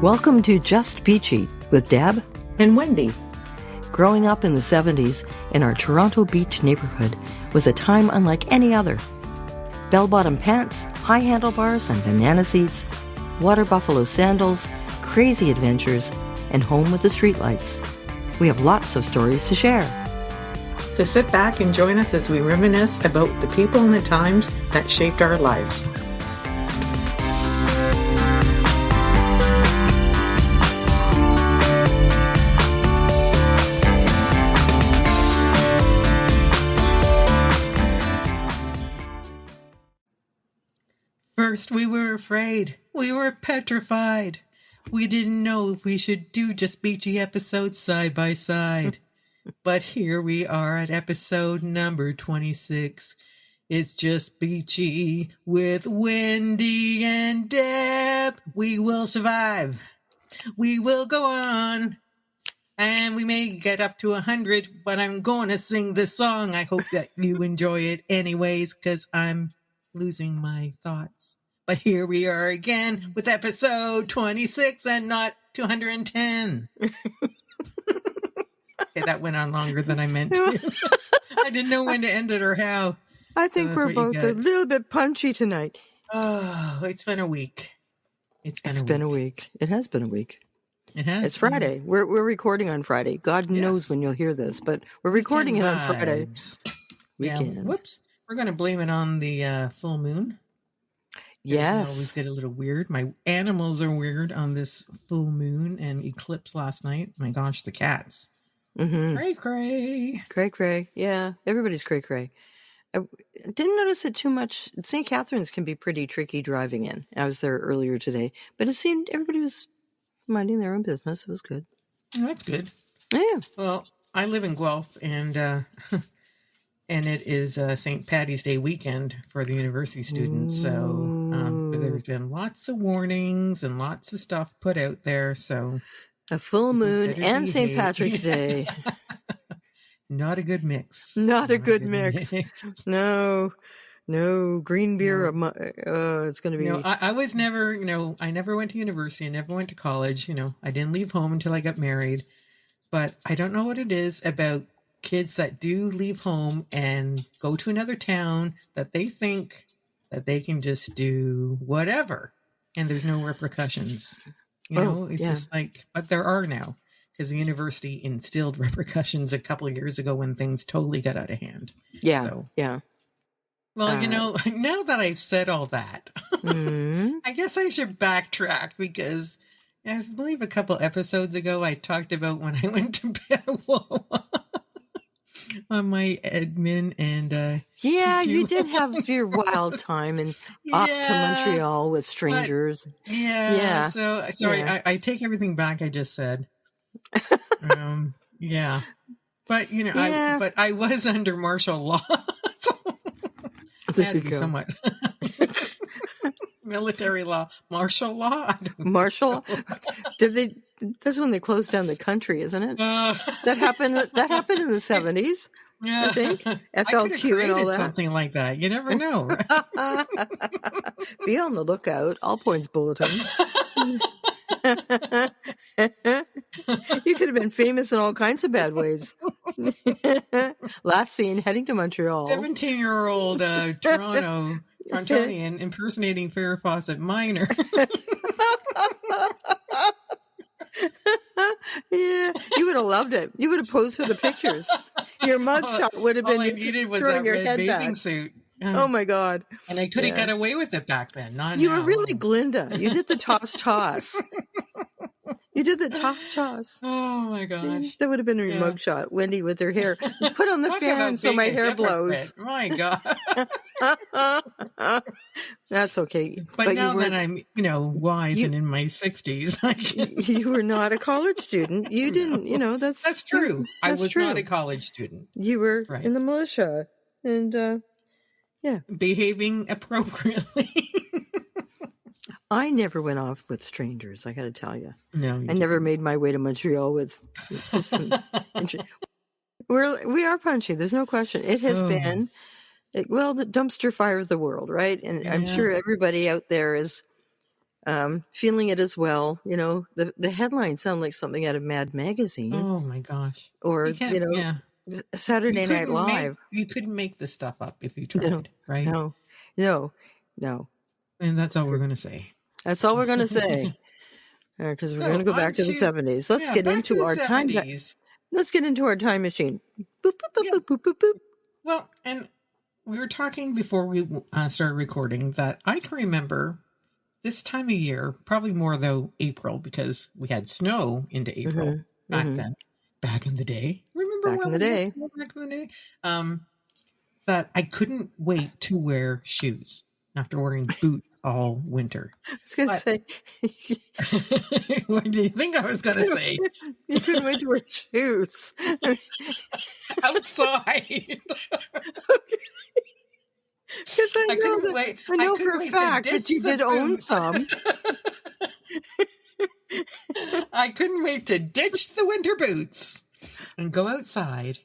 Welcome to Just Beachy with Deb and Wendy. Growing up in the 70s in our Toronto Beach neighborhood was a time unlike any other. Bell-bottom pants, high handlebars and banana seats, water buffalo sandals, crazy adventures, and home with the streetlights. We have lots of stories to share. So sit back and join us as we reminisce about the people and the times that shaped our lives. First, we were afraid. We were petrified. We didn't know if we should do Just Beachy episodes side by side. But here we are at episode number 26. It's Just Beachy with Wendy and Deb. We will survive. We will go on. And we may get up to 100, but I'm going to sing this song. I hope that you enjoy it anyways, because I'm losing my thoughts. But here we are again with episode 26 and not 210. Okay, that went on longer than I meant to. I didn't know when to end it or how. I think we're both a little bit punchy tonight. Oh, it's been a week. It's been a week. It has been a week. It has. It's Friday. We're recording on Friday. God knows when you'll hear this, but we're recording it on Friday. Weekend. Yeah, whoops. We're going to blame it on the full moon. Yes. We always get a little weird. My animals are weird on this full moon and eclipse last night. My gosh, the cats. Mm-hmm. Cray, cray. Cray, cray. Yeah, everybody's cray, cray. I didn't notice it too much. St. Catharines can be pretty tricky driving in. I was there earlier today, but it seemed everybody was minding their own business. It was good. Oh, that's good. Yeah. Well, I live in Guelph, and it is St. Paddy's Day weekend for the university students. So there's been lots of warnings and lots of stuff put out there. So a full moon and St. Patrick's Day. Not a good mix. Not a good mix. No green beer. No. It's going to be. I was never, I never went to university. I never went to college. I didn't leave home until I got married. But I don't know what it is about kids that do leave home and go to another town that they think that they can just do whatever and there's no repercussions. It's just like, but there are now, because the university instilled repercussions a couple of years ago when things totally got out of hand. Yeah. So, yeah. Well, now that I've said all that, I guess I should backtrack, because I believe a couple episodes ago I talked about when I went to Petawawa on my admin, and you did have your wild time and off to Montreal with strangers. So sorry, I take everything back I just said. But but I was under martial law. So I had to be somewhat military law, martial law. Martial? That's when they closed down the country, isn't it? That happened in the 70s. Yeah, I think FLQ and all that. Something like that. You never know. Right? Be on the lookout. All Points Bulletin. You could have been famous in all kinds of bad ways. Last seen heading to Montreal. 17-year-old Torontonian impersonating Farrah Fawcett Minor. Yeah, you would have loved it. You would have posed for the pictures. Your mugshot would have been all I needed was that your red head bathing back. suit. Oh my God! And I could have got away with it back then. You were really Glinda. You did the toss. You did the toss. Oh my gosh! That would have been your mugshot. Wendy with her hair. Put on the fan so my hair blows. My God. That's okay. But now that I'm, wise and in my 60s, you were not a college student. You didn't, that's true. I was not a college student. You were in the militia, and behaving appropriately. I never went off with strangers. I got to tell you. No, I never made my way to Montreal with some. We are punchy. There's no question. It has been. The dumpster fire of the world, right? And I'm sure everybody out there is feeling it as well. The headlines sound like something out of Mad Magazine Oh my gosh. or, You can't, yeah. Saturday Night Live. You couldn't make this stuff up if you No, tried, right? no. And that's all we're going to say. That's all we're going to say. Because we're going to go back to the 70s. Let's get into our 70s. Let's get into our time machine. Boop, boop, boop, Yeah. boop, boop, boop, boop. Well, and we were talking before we started recording that I can remember this time of year, probably more though April, because we had snow into April back then, back in the day. Remember Back in the day. Back in the day? That I couldn't wait to wear shoes after wearing boots all winter. I was going to say. What do you think I was going to say? You couldn't wait to wear shoes. Outside. Because I know for a fact that you did own some. I couldn't wait to ditch the winter boots and go outside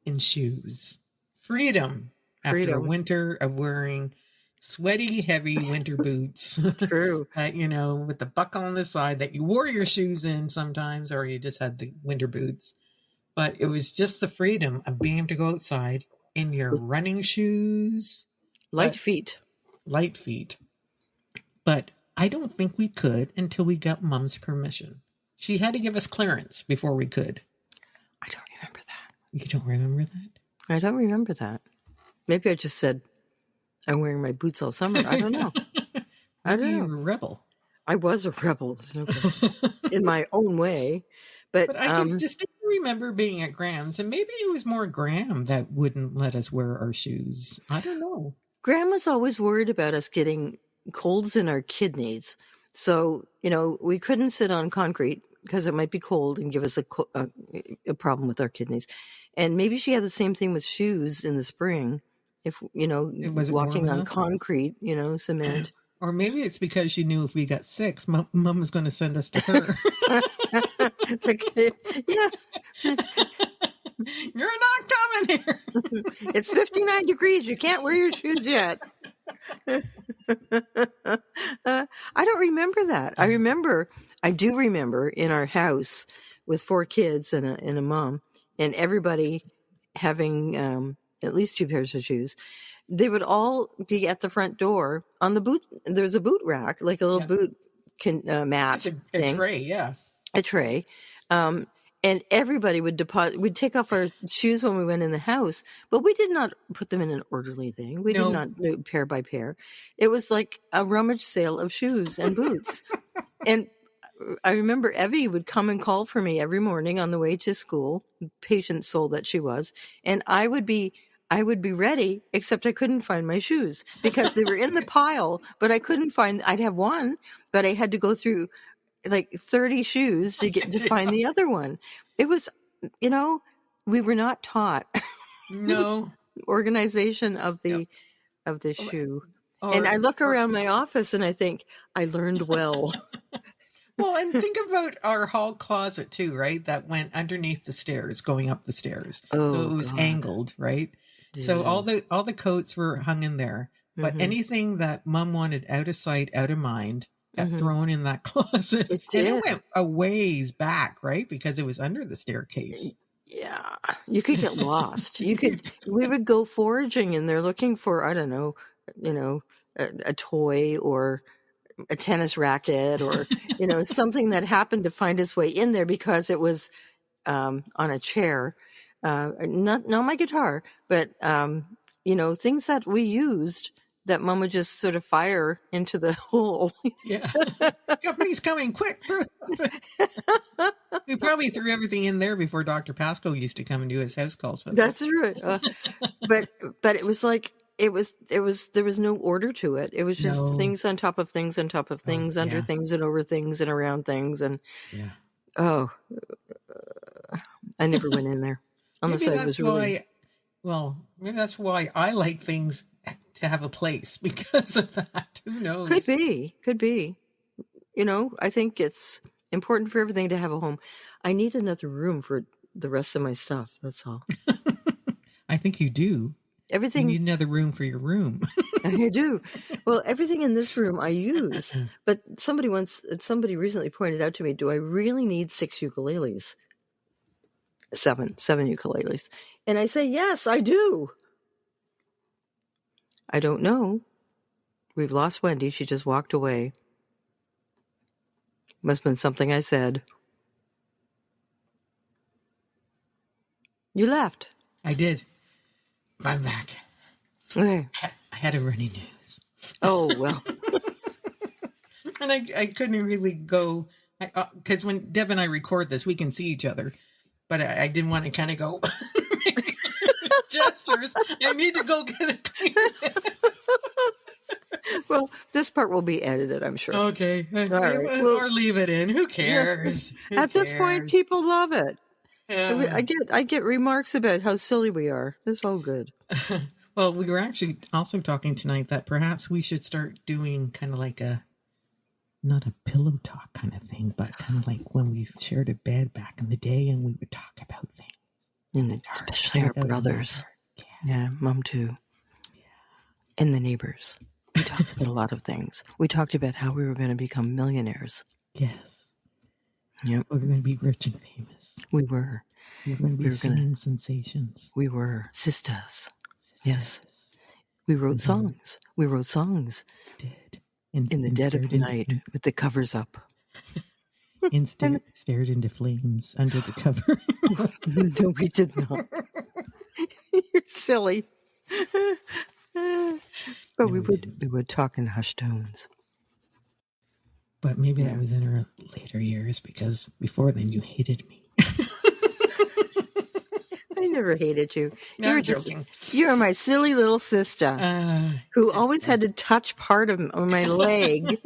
in shoes. Freedom. After a winter of wearing sweaty, heavy winter boots. True. With the buckle on the side that you wore your shoes in sometimes, or you just had the winter boots. But it was just the freedom of being able to go outside in your running shoes. Light feet. But I don't think we could until we got Mom's permission. She had to give us clearance before we could. I don't remember that. You don't remember that? I don't remember that. Maybe I just said, I'm wearing my boots all summer. I don't know. You were a rebel. I was a rebel. There's no question. In my own way. But I can distinctly remember being at Graham's, and maybe it was more Graham that wouldn't let us wear our shoes. I don't know. Graham was always worried about us getting colds in our kidneys. So, we couldn't sit on concrete because it might be cold and give us a problem with our kidneys. And maybe she had the same thing with shoes in the spring. If, walking on concrete, cement. Or maybe it's because she knew if we got sick, Mom was going to send us to her. Yeah. You're not coming here. It's 59 degrees. You can't wear your shoes yet. I don't remember that. I do remember in our house with 4 kids and a mom and everybody having at least 2 pairs of shoes. They would all be at the front door on the boot. There's a boot rack, like a little boot mat. It's a tray, yeah. A tray. And everybody would we'd take off our shoes when we went in the house, but we did not put them in an orderly thing. We did not do pair by pair. It was like a rummage sale of shoes and boots. And I remember Evie would come and call for me every morning on the way to school, patient soul that she was. And I would be ready, except I couldn't find my shoes because they were in the pile, but I couldn't find, I'd have one, but I had to go through like 30 shoes to get to find the other one. It was, we were not taught organization of the shoe. And I look around my office and I think I learned well. Well, and think about our hall closet too, right? That went underneath the stairs, going up the stairs. Oh, so it was angled, right? Dude. So all the coats were hung in there, but anything that Mom wanted out of sight, out of mind, got thrown in that closet. It did. And it went a ways back, right? Because it was under the staircase. Yeah, you could get lost. We would go foraging in there looking for, I don't know, a toy or a tennis racket or, something that happened to find its way in there because it was on a chair. Not my guitar, but, things that we used that Mom would just sort of fire into the hole. Yeah. Company's coming, quick. We probably threw everything in there before Dr. Pasco used to come and do his house calls with us. That's right. But it was like, there was no order to it. It was just things on top of things on top of things, under things and over things and around things. And, I never went in there. On the side was really... maybe that's why I like things to have a place because of that. Who knows? Could be. I think it's important for everything to have a home. I need another room for the rest of my stuff. That's all. I think you do. Everything. You need another room for your room. I do. Well, everything in this room I use, but somebody recently pointed out to me, do I really need 6 ukuleles? Seven ukuleles. And I say, yes, I do. I don't know. We've lost Wendy. She just walked away. Must have been something I said. You left. I did. I'm back. Okay. I had a runny nose. Oh, well. And I couldn't really go, because when Deb and I record this, we can see each other. But I didn't want to kind of go gestures. I need to go get a clean. Well, this part will be edited, I'm sure. Okay. Right. Or leave it in. Who cares? At this point, people love it. Yeah. I get remarks about how silly we are. It's all good. Well, we were actually also talking tonight that perhaps we should start doing kind of like not a pillow talk kind of thing, but kind of like when we shared a bed back in the day and we would talk about things. Especially our brothers. Yeah, Mom too. Yeah. And the neighbors. We talked about a lot of things. We talked about how we were going to become millionaires. Yes. Yep. We were going to be rich and famous. We were. We were going to be singing sensations. We were sisters. Yes. We wrote songs. We wrote songs. We did. In the dead of the night with the covers up. Stared into flames under the cover. No, we did not. You're silly. But we would talk in hushed tones. But maybe that was in our later years, because before then you hated me. I never hated you. No, you were I'm joking. You were my silly little sister who always had to touch part of my leg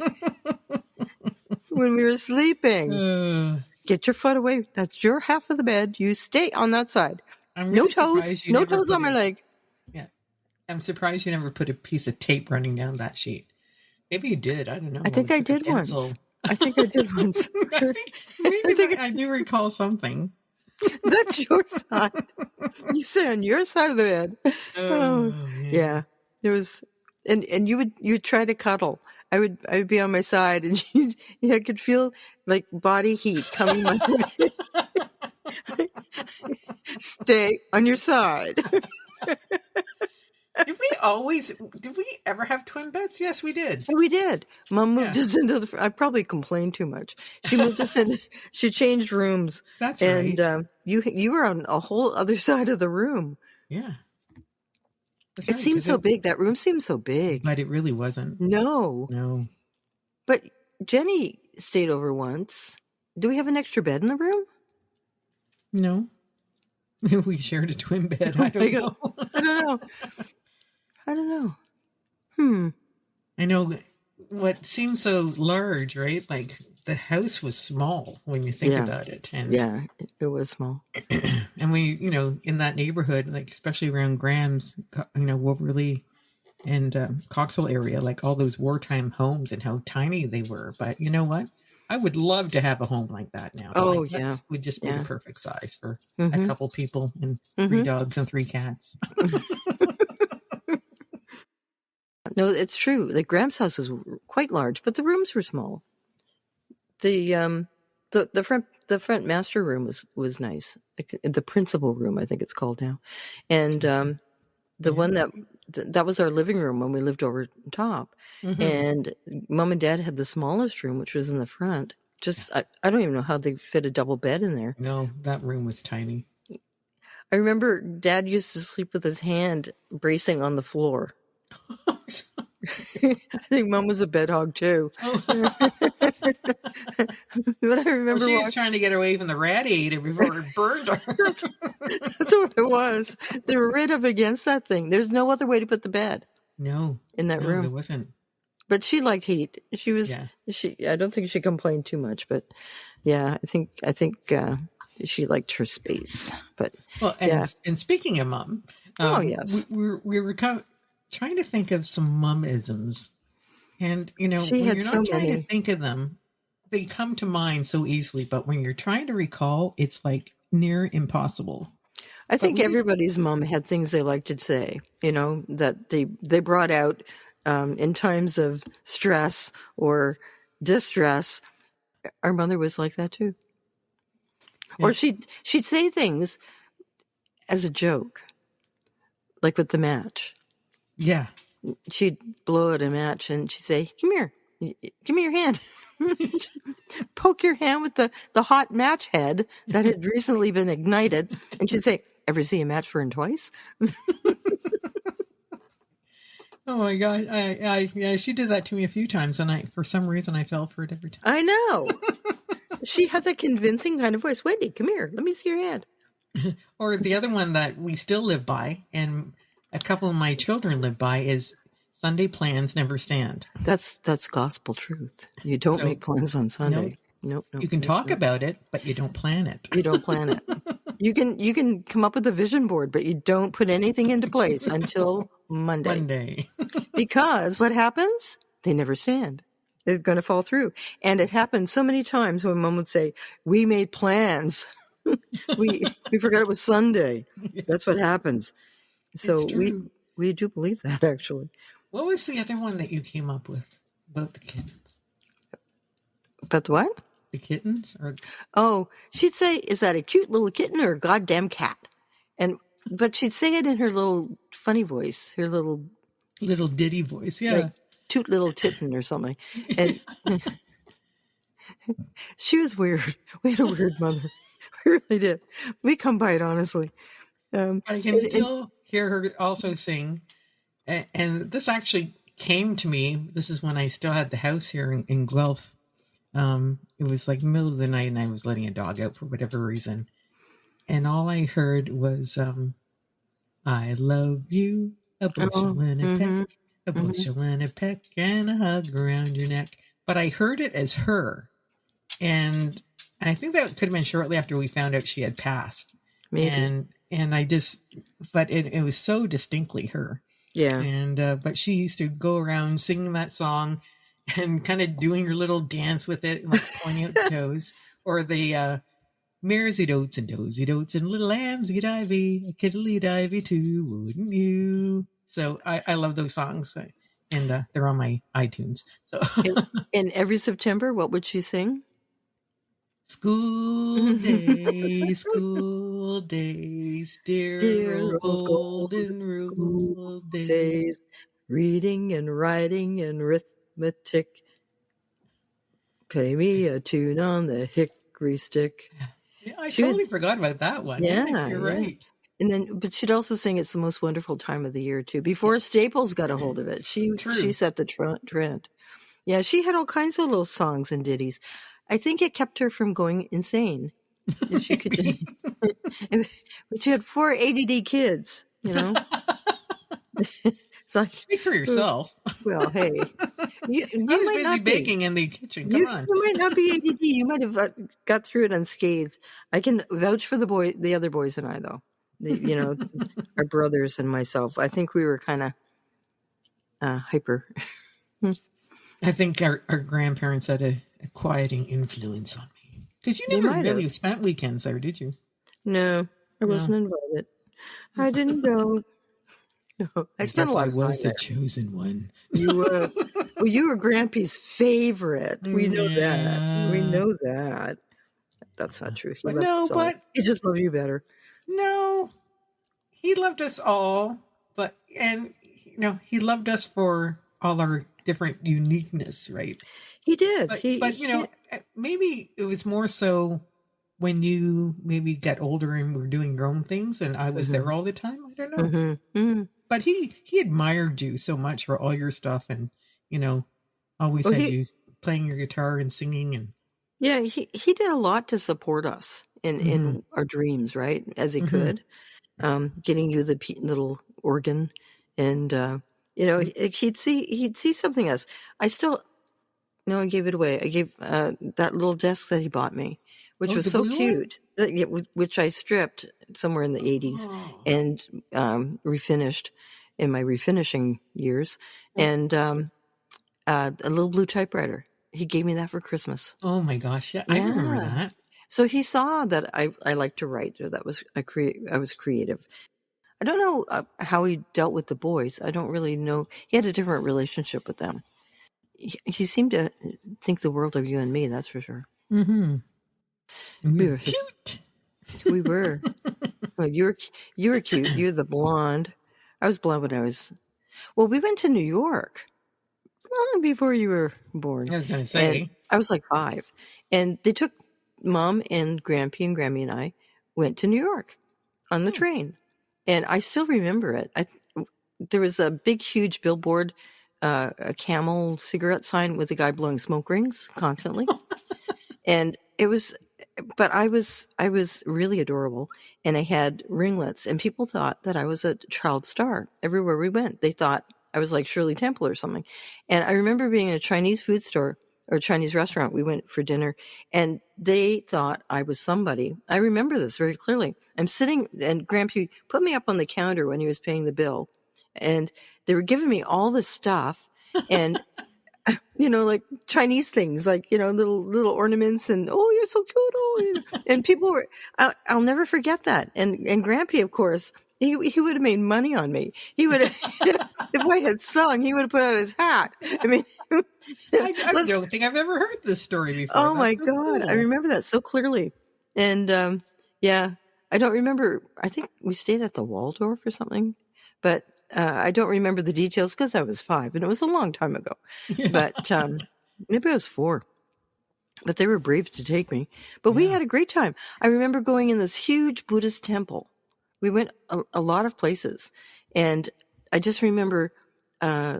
when we were sleeping. Get your foot away. That's your half of the bed. You stay on that side. I'm really surprised no toes on my leg. Yeah. I'm surprised you never put a piece of tape running down that sheet. Maybe you did. I don't know. I think I did once. I think I did once. I do recall something. That's your side. You sit on your side of the bed. Oh, yeah. There was, and you would try to cuddle. I would be on my side, and I could feel like body heat coming my way. Stay on your side. Did we ever have twin beds? Yes, we did. We did. Mom moved us into I probably complained too much. She moved us in. She changed rooms. That's right. And you were on a whole other side of the room. Yeah. It seemed so big. That room seemed so big. But it really wasn't. No. But Jenny stayed over once. Do we have an extra bed in the room? No. We shared a twin bed. I don't know. I don't know. I know what seems so large, right? Like the house was small when you think about it. And yeah, it was small. And we, in that neighborhood, like especially around Graham's, Woverly and Coxwell area, like all those wartime homes and how tiny they were. But you know what? I would love to have a home like that now. Oh, like, yeah. Would just be the perfect size for a couple people and 3 dogs and 3 cats. No, it's true. Like Graham's house was quite large, but the rooms were small. The front master room was nice. Like, the principal room, I think it's called now. And the one that was our living room when we lived over top. And Mom and Dad had the smallest room, which was in the front. Just I don't even know how they fit a double bed in there. No, that room was tiny. I remember Dad used to sleep with his hand bracing on the floor. I think Mom was a bed hog too. But I remember she was trying to get away from the radiator before it burned her. That's what it was. They were right up against that thing. There's no other way to put the bed. No, in that room there wasn't. But she liked heat. She was. Yeah. I don't think she complained too much, but yeah, I think she liked her space. But and speaking of Mom, yes, we were trying to think of some mom-isms, and when you're not trying to think of them, they come to mind so easily. But when you're trying to recall, it's like near impossible. I But think we did. everybody's mom had things they liked to say, that they brought out in times of stress or distress. Our mother was like that too. Yeah. Or she'd say things as a joke, like with the match. Yeah. She'd blow out a match and she'd say, "Come here, give me your hand." Poke your hand with the hot match head that had recently been ignited, and she'd say, "Ever see a match burn twice?" Oh my God. Yeah, she did that to me a few times, and for some reason, I fell for it every time. I know. She had that convincing kind of voice. "Wendy, come here. Let me see your hand." Or the other one that we still live by, and a couple of my children live by, is Sunday plans never stand. That's gospel truth. You don't So, make plans on Sunday. Nope. you can talk about it, but you don't plan it. You don't plan it. You can come up with a vision board, but you don't put anything into place until Monday. Because what happens? They never stand. They're going to fall through. And it happened so many times when Mom would say, "We made plans. we forgot it was Sunday." That's what happens. So we do believe that, actually. What was the other one that you came up with about the kittens? But what? The kittens? Oh, she'd say, "Is that a cute little kitten or a goddamn cat?" But she'd say it in her little funny voice, her little ditty voice. Yeah. like toot little titten or something. And she was weird. We had a weird mother. We really did. We come by it honestly. I can still hear her also sing. And this actually came to me. This is when I still had the house here in Guelph. It was like middle of the night, and I was letting a dog out for whatever reason. And all I heard was, "I love you, a bushel and a peck, a bushel and a peck, and a hug around your neck." But I heard it as her. And I think that could have been shortly after we found out she had passed. Maybe. And I just, but it was so distinctly her. Yeah. And, but she used to go around singing that song and kind of doing her little dance with it, like pointing out the toes, or the, maresy dotes and dozy dotes and little lambsy divey, a kiddly divey too, wouldn't you? So I love those songs, and they're on my iTunes. So and every September, what would she sing? School days, dear old golden rule days, reading and writing and arithmetic. Play me a tune on the hickory stick. Yeah, I totally forgot about that one. Yeah, you're right. And then, but she'd also sing "It's the most wonderful time of the year" too. Before Staples got a hold of it, she set the trend. Yeah, she had all kinds of little songs and ditties. I think it kept her from going insane. If she could, but she had 4 ADD kids. It's like, speak for yourself. Well, hey, you I was might busy not baking in the kitchen. Come on, you might not be ADD. You might have got through it unscathed. I can vouch for the other boys and I, though. Our brothers and myself. I think we were kind of hyper. I think our grandparents had a quieting influence on me, because you never really spent weekends there, did you? No, I wasn't invited. I didn't go. No, I spent a lot of time. I was the chosen one. You were. Well, you were Grampy's favorite. We know that. We know that. That's not true. He just loved you better. No, he loved us all, and he loved us for all our different uniqueness, right? He did. But maybe it was more so when you maybe got older and were doing your own things, and I was there all the time. I don't know. But he admired you so much for all your stuff, and always had you playing your guitar and singing, and he did a lot to support us in our dreams, right? As he could, getting you the little organ, and he'd see something else. I gave it away. I gave that little desk that he bought me, which was so cute, which I stripped somewhere in the 80s and refinished in my refinishing years, and a little blue typewriter. He gave me that for Christmas. Oh my gosh! Yeah, I remember that. So he saw that I liked to write, or that was I was creative. I don't know how he dealt with the boys. I don't really know. He had a different relationship with them. He seemed to think the world of you and me. That's for sure. Mm-hmm. We were Cute. We were. Well, you were cute. You're the blonde. I was blonde when I was. Well, we went to New York long before you were born. I was going to say. And I was like 5, and they took Mom and Grampy and Grammy and I went to New York on the train, and I still remember it. There was a big, huge billboard, a Camel cigarette sign with a guy blowing smoke rings constantly, and it was. But I was really adorable, and I had ringlets, and people thought that I was a child star everywhere we went. They thought I was like Shirley Temple or something. And I remember being in a Chinese food store or Chinese restaurant. We went for dinner, and they thought I was somebody. I remember this very clearly. I'm sitting, and Grandpa put me up on the counter when he was paying the bill, and they were giving me all this stuff, and like Chinese things, like, little ornaments, and, oh, you're so cute. Oh, and people were, I'll never forget that. And Grampy, of course, he would have made money on me. He would have, if I had sung, he would have put on his hat. I mean, I don't think I've ever heard this story before. Oh, my so God. cool. I remember that so clearly. And, yeah, I don't remember. I think we stayed at the Waldorf or something, but I don't remember the details because I was 5, and it was a long time ago. Yeah. But maybe I was 4. But they were brave to take me. But we had a great time. I remember going in this huge Buddhist temple. We went a lot of places, and I just remember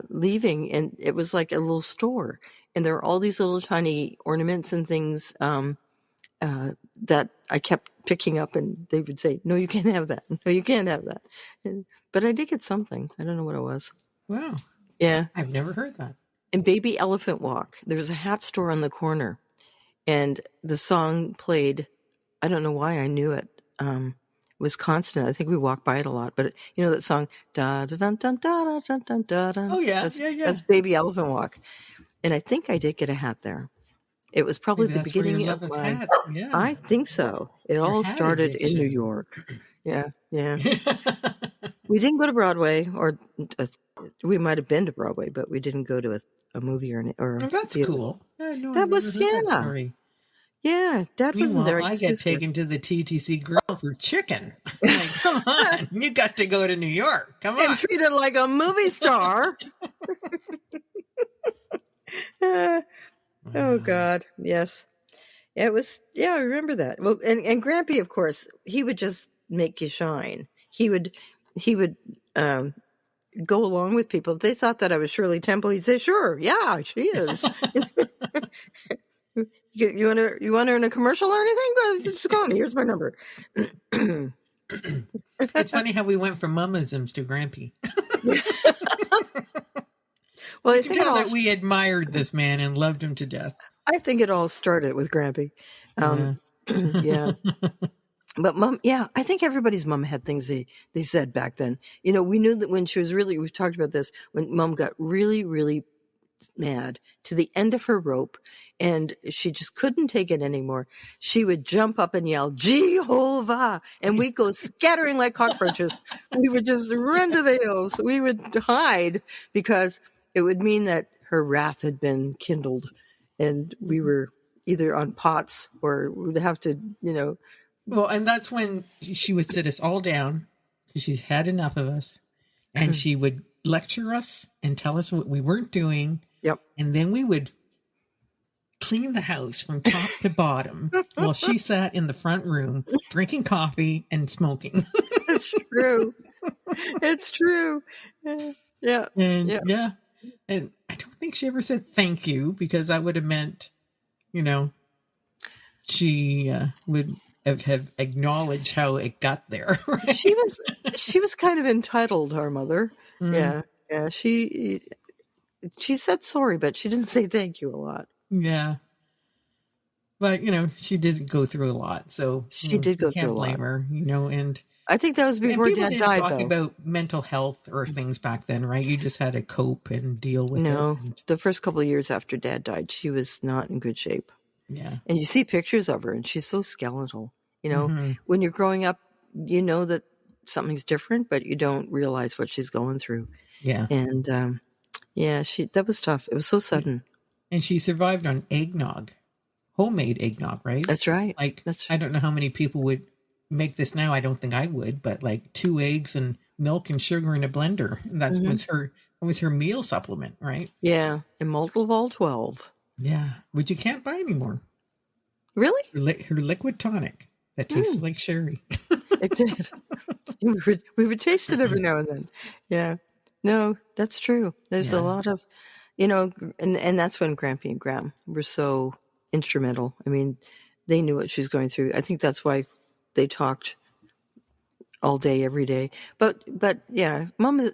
leaving, and it was like a little store, and there were all these little tiny ornaments and things that I kept picking up, and they would say, "No, you can't have that. No, you can't have that." But I did get something. I don't know what it was. Wow. Yeah. I've never heard that. And Baby Elephant Walk, there was a hat store on the corner, and the song played. I don't know why I knew it. Was constant. I think we walked by it a lot, but that song, da da dun dun da da dun dun da da. Oh yeah, that's, yeah. That's Baby Elephant Walk, and I think I did get a hat there. It was probably the beginning of my. Hats. Yeah, I think so. It all started in New York. Yeah. We didn't go to Broadway, or we might have been to Broadway, but we didn't go to a movie or that's theater. Cool. That was that story. Yeah, Dad wasn't there. I got taken to the TTC Grill for chicken. Like, come on, you got to go to New York. Come on, and treated like a movie star. Oh God, yes, it was. Yeah, I remember that. Well, and Grampy, of course, he would just make you shine. He would go along with people. If they thought that I was Shirley Temple, he'd say, "Sure, yeah, she is." You want her in a commercial or anything? Well, just call me. Here's my number. It's funny how we went from mummisms to Grampy. Well, I think that we admired this man and loved him to death. I think it all started with Grampy. Yeah. But Mom, I think everybody's mom had things they said back then. We knew that when she was we've talked about this, when Mom got really, really mad to the end of her rope, and she just couldn't take it anymore, she would jump up and yell, "Jehovah!" And we'd go scattering like cockroaches. We would just run to the hills. We would hide, because it would mean that her wrath had been kindled, and we were either on pots or we'd have to, Well, and that's when she would sit us all down. She's had enough of us, and she would lecture us and tell us what we weren't doing. Yep. And then we would clean the house from top to bottom while she sat in the front room drinking coffee and smoking. It's true. It's true. Yeah. And and I don't think she ever said thank you, because that would have meant, she would have acknowledged how it got there. Right? She was kind of entitled, our mother. Mm. Yeah. She said sorry, but she didn't say thank you a lot. Yeah. But, she did go through a lot. So she did go through a lot. Can't blame her, and I think that was before Dad died, though. People didn't talk about mental health or things back then, right? You just had to cope and deal with it. No, the first couple of years after Dad died, she was not in good shape. Yeah. And you see pictures of her, and she's so skeletal. Mm-hmm. When you're growing up, you know that something's different, but you don't realize what she's going through. Yeah. And that was tough. It was so sudden. And she survived on eggnog, homemade eggnog, right? That's right. Like, I don't know how many people would make this now. I don't think I would, but like 2 eggs and milk and sugar in a blender. And that was her meal supplement, right? Yeah. And Multivol 12. Yeah. Which you can't buy anymore. Really? Her liquid tonic that tasted like sherry. It did. we would taste it every now and then. Yeah. No, that's true. There's a lot of, and that's when Grampy and Gram were so instrumental. I mean, they knew what she was going through. I think that's why they talked all day, every day. But yeah,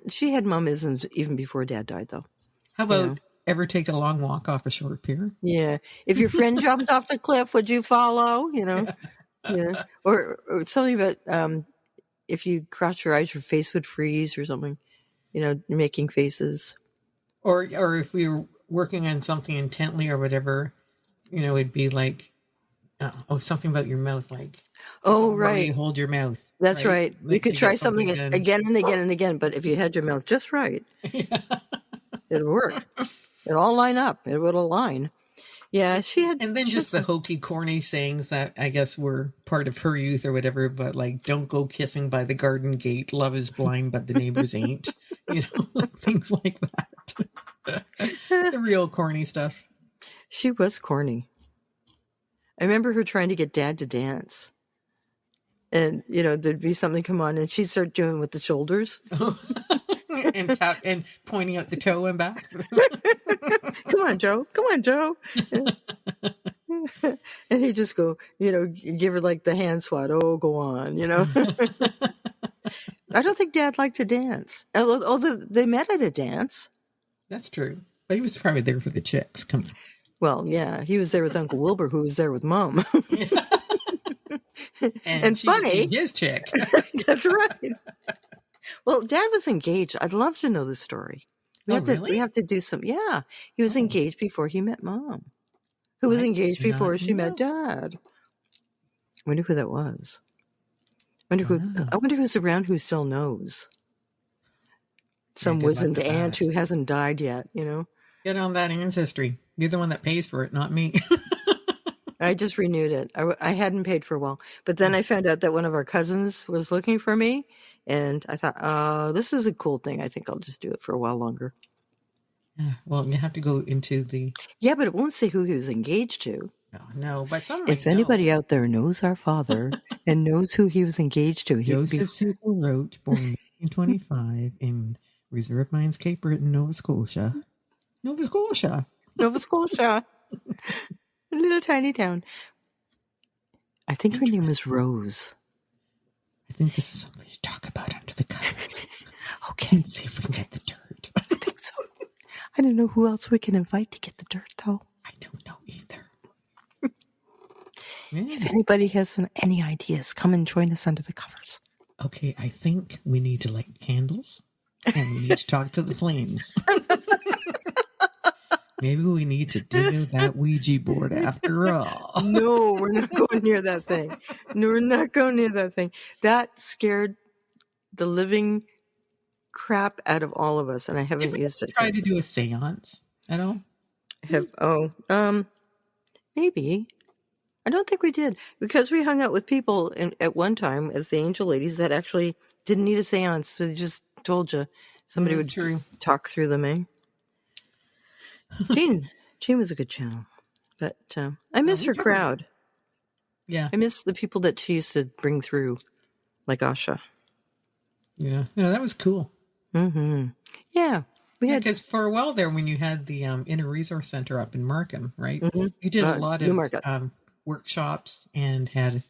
she had mom-isms even before Dad died, though. How about ever take a long walk off a short pier? Yeah. If your friend jumped off the cliff, would you follow? Yeah. Or something about if you cross your eyes, your face would freeze or something. Making faces. Or if we were working on something intently or whatever, it'd be like, something about your mouth, like, right. You hold your mouth. That's right. Like you could try something again and again and again, but if you had your mouth just right, it'd work. It'd all line up. It would align. Yeah, she had. And then just the hokey, corny sayings that I guess were part of her youth or whatever, but like, don't go kissing by the garden gate. Love is blind, but the neighbors ain't. Things like that. The real corny stuff. She was corny. I remember her trying to get Dad to dance. And, there'd be something come on and she'd start doing with the shoulders. and pointing out the toe and back. Come on, Joe. Come on, Joe. And he'd just go, give her like the hand swat. Oh, go on, I don't think Dad liked to dance. Although they met at a dance. That's true. But he was probably there for the chicks. Come on. Well, yeah. He was there with Uncle Wilbur, who was there with Mom. And funny. His chick. That's right. Well, Dad was engaged. I'd love to know the story. We have to do some. Yeah, he was engaged before he met Mom, who was engaged before she met Dad. I wonder who that was. I wonder who's around who still knows. Some wizened aunt who hasn't died yet. Get on that ancestry. You're the one that pays for it, not me. I just renewed it. I hadn't paid for a while, but then I found out that one of our cousins was looking for me. And I thought, oh, this is a cool thing. I think I'll just do it for a while longer. Yeah, well, you have to go into the... Yeah, but it won't say who he was engaged to. No, but some if anybody out there knows our father and knows who he was engaged to... Joseph Cecil Roach, born in 1925 in Reserve Mines, Cape Breton, Nova Scotia. Nova Scotia. A little tiny town. I think her name was Rose. I think this is something to talk about under the covers. Okay. Let's see if we can get the dirt. I think so. I don't know who else we can invite to get the dirt, though. I don't know either. If anybody has any ideas, come and join us under the covers. Okay, I think we need to light candles and we need to talk to the flames. Maybe we need to dig out that Ouija board after all. No, we're not going near that thing. No, we're not going near that thing. That scared the living crap out of all of us, and I haven't used it since. Try to do a seance at all? Maybe. I don't think we did, because we hung out with people at one time as the angel ladies that actually didn't need a seance. So they just told you somebody would talk through them, eh? Jean was a good channel, but I miss her crowd. Yeah, I miss the people that she used to bring through, like Asha. Yeah, that was cool. Mm-hmm. Yeah, because for a while there, when you had the Inner Resource Center up in Markham, right? Mm-hmm. You did a lot of workshops and had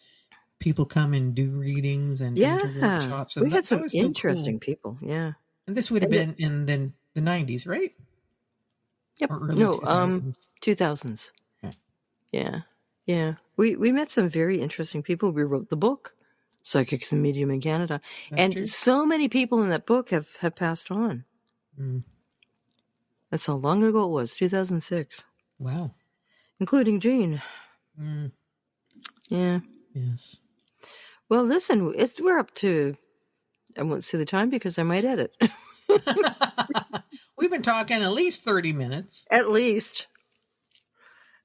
people come and do readings and workshops. And we had some interesting people. Yeah, and this would have been in the 90s, right? Yep. No, 2000s. Yeah. We met some very interesting people. We wrote the book, Psychics and Medium in Canada. That's true. So many people in that book have passed on. Mm. That's how long ago it was, 2006. Wow. Including Jean. Mm, Yeah. yes. Well, listen, we're up to, I won't say the time because I might edit. We've been talking at least 30 minutes. At least.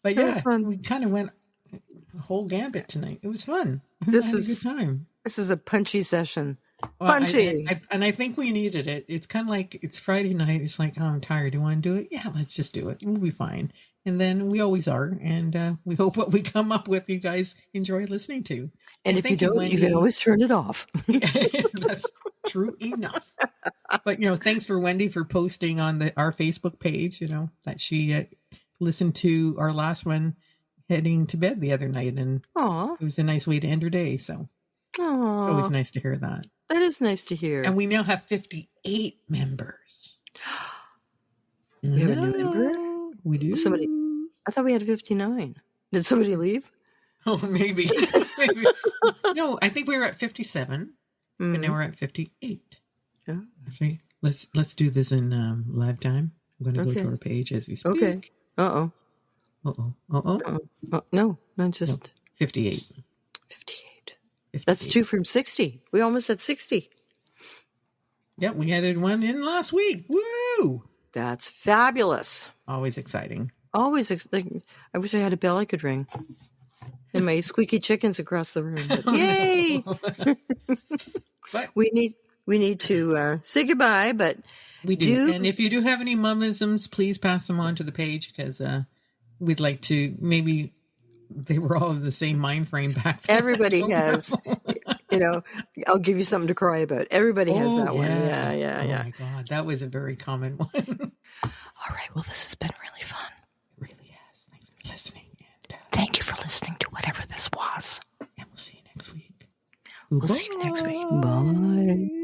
But That was yeah, fun. we kind of went a whole gambit tonight. It was fun. I This had a good was time. this is a punchy session. Well, Punchy. I think we needed it. It's kind of like it's Friday night. It's like, oh, I'm tired. Do you want to do it? Yeah, let's just do it. We'll be fine. And then we always are. And we hope what we come up with, you guys enjoy listening to. And if you thank don't, Wendy. you can always turn it off. That's true enough. But, thanks for Wendy for posting on our Facebook page, that she listened to our last one heading to bed the other night. And Aw. it was a nice way to end her day. So it's always nice to hear that. That is nice to hear. And we now have 58 members. We have a new member? We do. I thought we had 59. Did somebody leave? Oh, maybe. Maybe. No, I think we were at 57. And now we're at 58. Oh. Actually, let's do this in live time. I'm going to go to our page as we speak. Okay. Uh-oh. Uh-oh. Uh-oh. Oh, no, not just... 58. 58. That's 2 from 60. We almost had 60. Yep, we added one in last week. Woo! That's fabulous. Always exciting. Always. I wish I had a bell I could ring. And my squeaky chickens across the room. But yay! But we need to say goodbye, but we do. And if you do have any mumisms, please pass them on to the page because we'd like to maybe they were all of the same mind frame back then. Everybody has, I'll give you something to cry about. Everybody has that one. Yeah. Oh my God. That was a very common one. All right. Well, this has been really fun. It really has. Thanks for listening. And, thank you for listening to whatever this was. And we'll see you next week. We'll see you next week. Bye.